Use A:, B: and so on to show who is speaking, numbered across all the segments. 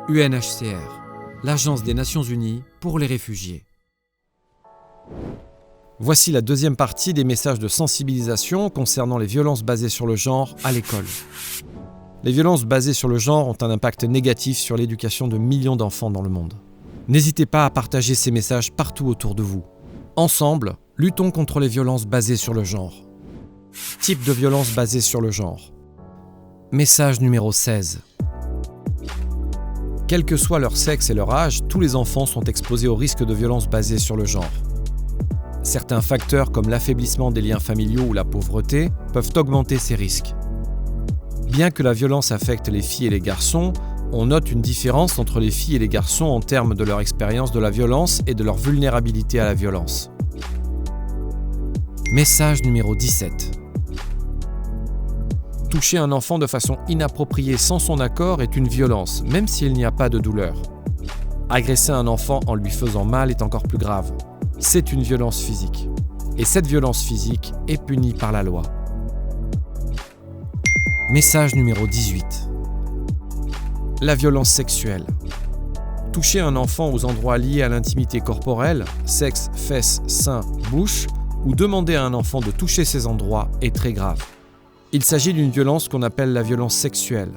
A: UNHCR, l'Agence des Nations Unies pour les réfugiés. Voici la deuxième partie des messages de sensibilisation concernant les violences basées sur le genre à l'école. Les violences basées sur le genre ont un impact négatif sur l'éducation de millions d'enfants dans le monde. N'hésitez pas à partager ces messages partout autour de vous. Ensemble, luttons contre les violences basées sur le genre. Type de violence basée sur le genre. Message numéro 16. Quel que soit leur sexe et leur âge, tous les enfants sont exposés au risque de violences basées sur le genre. Certains facteurs comme l'affaiblissement des liens familiaux ou la pauvreté peuvent augmenter ces risques. Bien que la violence affecte les filles et les garçons, on note une différence entre les filles et les garçons en termes de leur expérience de la violence et de leur vulnérabilité à la violence. Message numéro 17. Toucher un enfant de façon inappropriée sans son accord est une violence, même s'il n'y a pas de douleur. Agresser un enfant en lui faisant mal est encore plus grave. C'est une violence physique. Et cette violence physique est punie par la loi. Message numéro 18. La violence sexuelle. Toucher un enfant aux endroits liés à l'intimité corporelle, sexe, fesses, seins, bouche, ou demander à un enfant de toucher ces endroits est très grave. Il s'agit d'une violence qu'on appelle la violence sexuelle.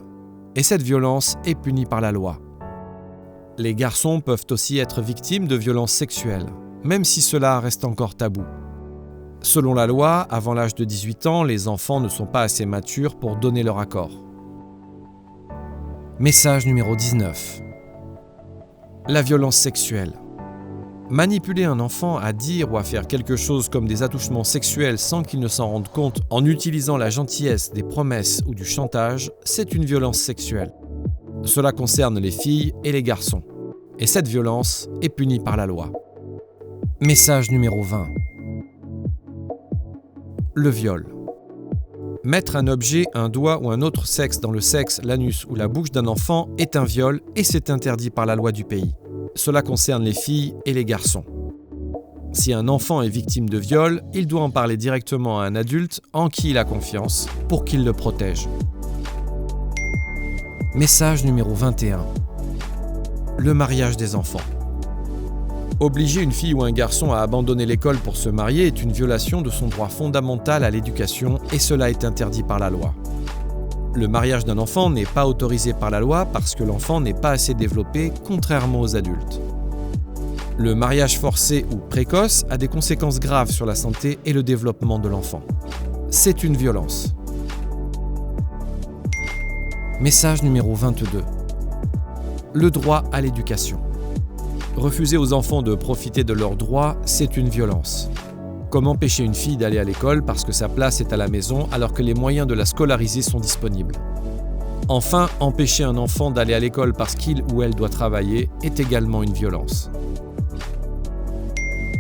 A: Et cette violence est punie par la loi. Les garçons peuvent aussi être victimes de violences sexuelles, même si cela reste encore tabou. Selon la loi, avant l'âge de 18 ans, les enfants ne sont pas assez matures pour donner leur accord. Message numéro 19. La violence sexuelle. Manipuler un enfant à dire ou à faire quelque chose comme des attouchements sexuels sans qu'il ne s'en rende compte en utilisant la gentillesse, des promesses ou du chantage, c'est une violence sexuelle. Cela concerne les filles et les garçons. Et cette violence est punie par la loi. Message numéro 20. Le viol. Mettre un objet, un doigt ou un autre sexe dans le sexe, l'anus ou la bouche d'un enfant est un viol et c'est interdit par la loi du pays. Cela concerne les filles et les garçons. Si un enfant est victime de viol, il doit en parler directement à un adulte en qui il a confiance pour qu'il le protège. Message numéro 21. Le mariage des enfants. Obliger une fille ou un garçon à abandonner l'école pour se marier est une violation de son droit fondamental à l'éducation et cela est interdit par la loi. Le mariage d'un enfant n'est pas autorisé par la loi parce que l'enfant n'est pas assez développé, contrairement aux adultes. Le mariage forcé ou précoce a des conséquences graves sur la santé et le développement de l'enfant. C'est une violence. Message numéro 22. Le droit à l'éducation. Refuser aux enfants de profiter de leurs droits, c'est une violence. Comme empêcher une fille d'aller à l'école parce que sa place est à la maison alors que les moyens de la scolariser sont disponibles. Enfin, empêcher un enfant d'aller à l'école parce qu'il ou elle doit travailler est également une violence.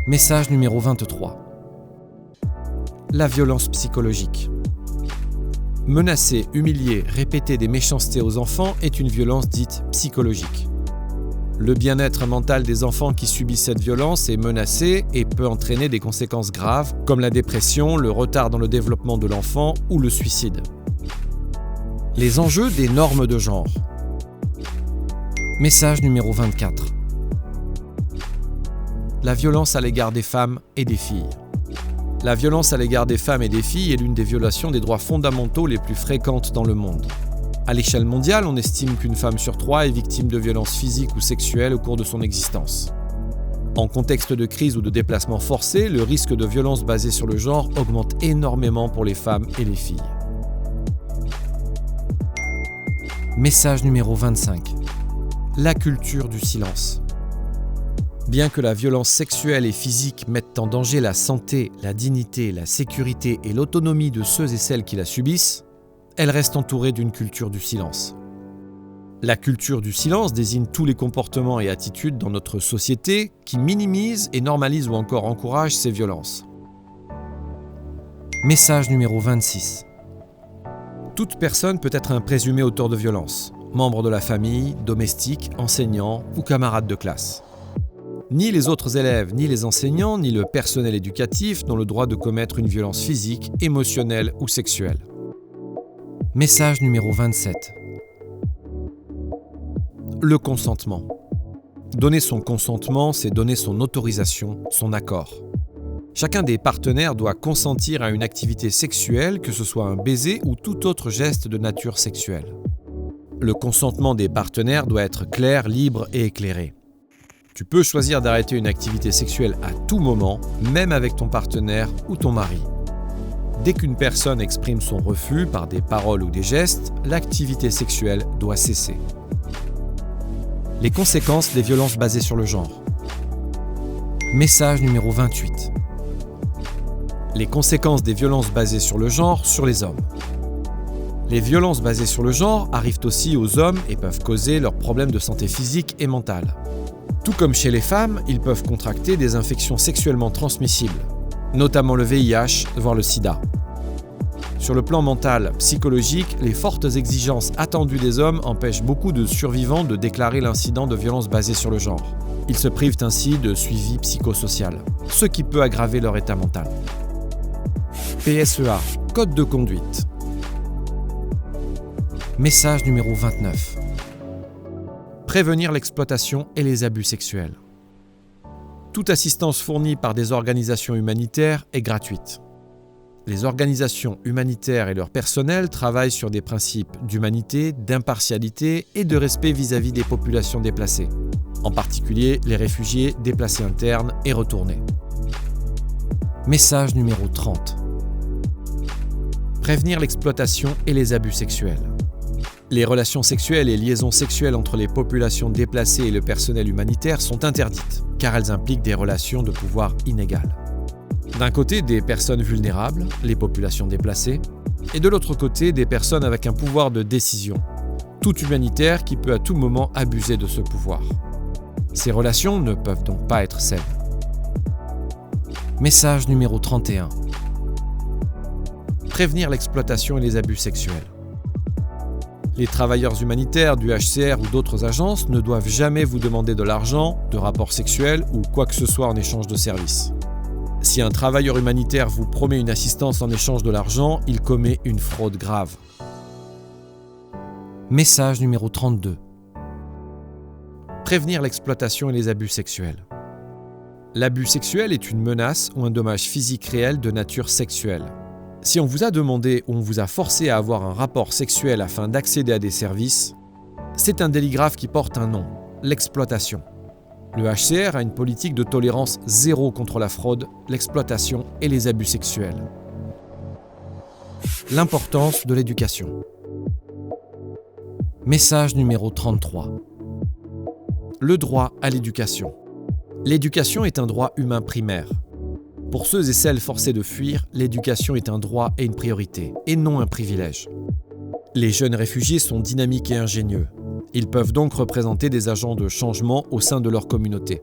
A: Message numéro 23. La violence psychologique. Menacer, humilier, répéter des méchancetés aux enfants est une violence dite psychologique. Le bien-être mental des enfants qui subissent cette violence est menacé et peut entraîner des conséquences graves comme la dépression, le retard dans le développement de l'enfant ou le suicide. Les enjeux des normes de genre. Message numéro 24. La violence à l'égard des femmes et des filles. La violence à l'égard des femmes et des filles est l'une des violations des droits fondamentaux les plus fréquentes dans le monde. À l'échelle mondiale, on estime qu'une femme sur 3 est victime de violences physiques ou sexuelles au cours de son existence. En contexte de crise ou de déplacement forcé, le risque de violence basée sur le genre augmente énormément pour les femmes et les filles. Message numéro 25. La culture du silence. Bien que la violence sexuelle et physique mette en danger la santé, la dignité, la sécurité et l'autonomie de ceux et celles qui la subissent, elle reste entourée d'une culture du silence. La culture du silence désigne tous les comportements et attitudes dans notre société qui minimisent et normalisent ou encore encouragent ces violences. Message numéro 26. Toute personne peut être un présumé auteur de violence, membre de la famille, domestique, enseignant ou camarade de classe. Ni les autres élèves, ni les enseignants, ni le personnel éducatif n'ont le droit de commettre une violence physique, émotionnelle ou sexuelle. Message numéro 27. Le consentement. Donner son consentement, c'est donner son autorisation, son accord. Chacun des partenaires doit consentir à une activité sexuelle, que ce soit un baiser ou tout autre geste de nature sexuelle. Le consentement des partenaires doit être clair, libre et éclairé. Tu peux choisir d'arrêter une activité sexuelle à tout moment, même avec ton partenaire ou ton mari. Dès qu'une personne exprime son refus par des paroles ou des gestes, l'activité sexuelle doit cesser. Les conséquences des violences basées sur le genre. Message numéro 28. Les conséquences des violences basées sur le genre sur les hommes. Les violences basées sur le genre arrivent aussi aux hommes et peuvent causer leurs problèmes de santé physique et mentale. Tout comme chez les femmes, ils peuvent contracter des infections sexuellement transmissibles, notamment le VIH, voire le sida. Sur le plan mental, psychologique, les fortes exigences attendues des hommes empêchent beaucoup de survivants de déclarer l'incident de violence basée sur le genre. Ils se privent ainsi de suivi psychosocial, ce qui peut aggraver leur état mental. PSEA, code de conduite. Message numéro 29. Prévenir l'exploitation et les abus sexuels. Toute assistance fournie par des organisations humanitaires est gratuite. Les organisations humanitaires et leur personnel travaillent sur des principes d'humanité, d'impartialité et de respect vis-à-vis des populations déplacées, en particulier les réfugiés, déplacés internes et retournés. Message numéro 30. Prévenir l'exploitation et les abus sexuels. Les relations sexuelles et liaisons sexuelles entre les populations déplacées et le personnel humanitaire sont interdites, car elles impliquent des relations de pouvoir inégales. D'un côté, des personnes vulnérables, les populations déplacées, et de l'autre côté, des personnes avec un pouvoir de décision, tout humanitaire qui peut à tout moment abuser de ce pouvoir. Ces relations ne peuvent donc pas être saines. Message numéro 31. Prévenir l'exploitation et les abus sexuels. Les travailleurs humanitaires du HCR ou d'autres agences ne doivent jamais vous demander de l'argent, de rapports sexuels ou quoi que ce soit en échange de services. Si un travailleur humanitaire vous promet une assistance en échange de l'argent, il commet une fraude grave. Message numéro 32. Prévenir l'exploitation et les abus sexuels. L'abus sexuel est une menace ou un dommage physique réel de nature sexuelle. Si on vous a demandé ou on vous a forcé à avoir un rapport sexuel afin d'accéder à des services, c'est un délit grave qui porte un nom, l'exploitation. Le HCR a une politique de tolérance zéro contre la fraude, l'exploitation et les abus sexuels. L'importance de l'éducation. Message numéro 33. Le droit à l'éducation. L'éducation est un droit humain primaire. Pour ceux et celles forcés de fuir, l'éducation est un droit et une priorité, et non un privilège. Les jeunes réfugiés sont dynamiques et ingénieux. Ils peuvent donc représenter des agents de changement au sein de leur communauté.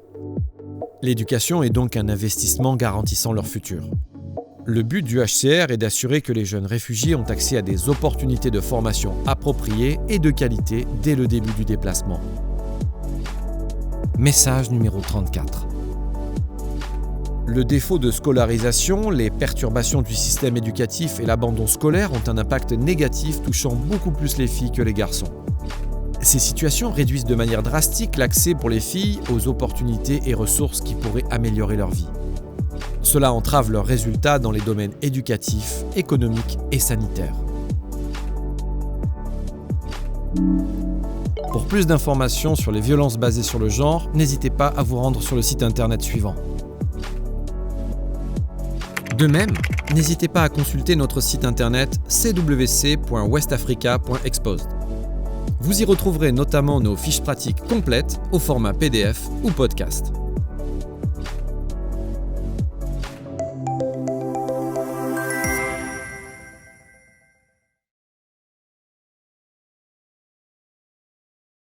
A: L'éducation est donc un investissement garantissant leur futur. Le but du HCR est d'assurer que les jeunes réfugiés ont accès à des opportunités de formation appropriées et de qualité dès le début du déplacement. Message numéro 34. Le défaut de scolarisation, les perturbations du système éducatif et l'abandon scolaire ont un impact négatif touchant beaucoup plus les filles que les garçons. Ces situations réduisent de manière drastique l'accès pour les filles aux opportunités et ressources qui pourraient améliorer leur vie. Cela entrave leurs résultats dans les domaines éducatifs, économiques et sanitaires. Pour plus d'informations sur les violences basées sur le genre, n'hésitez pas à vous rendre sur le site internet suivant. De même, n'hésitez pas à consulter notre site internet cwc.westafrica.exposed. Vous y retrouverez notamment nos fiches pratiques complètes au format PDF ou podcast.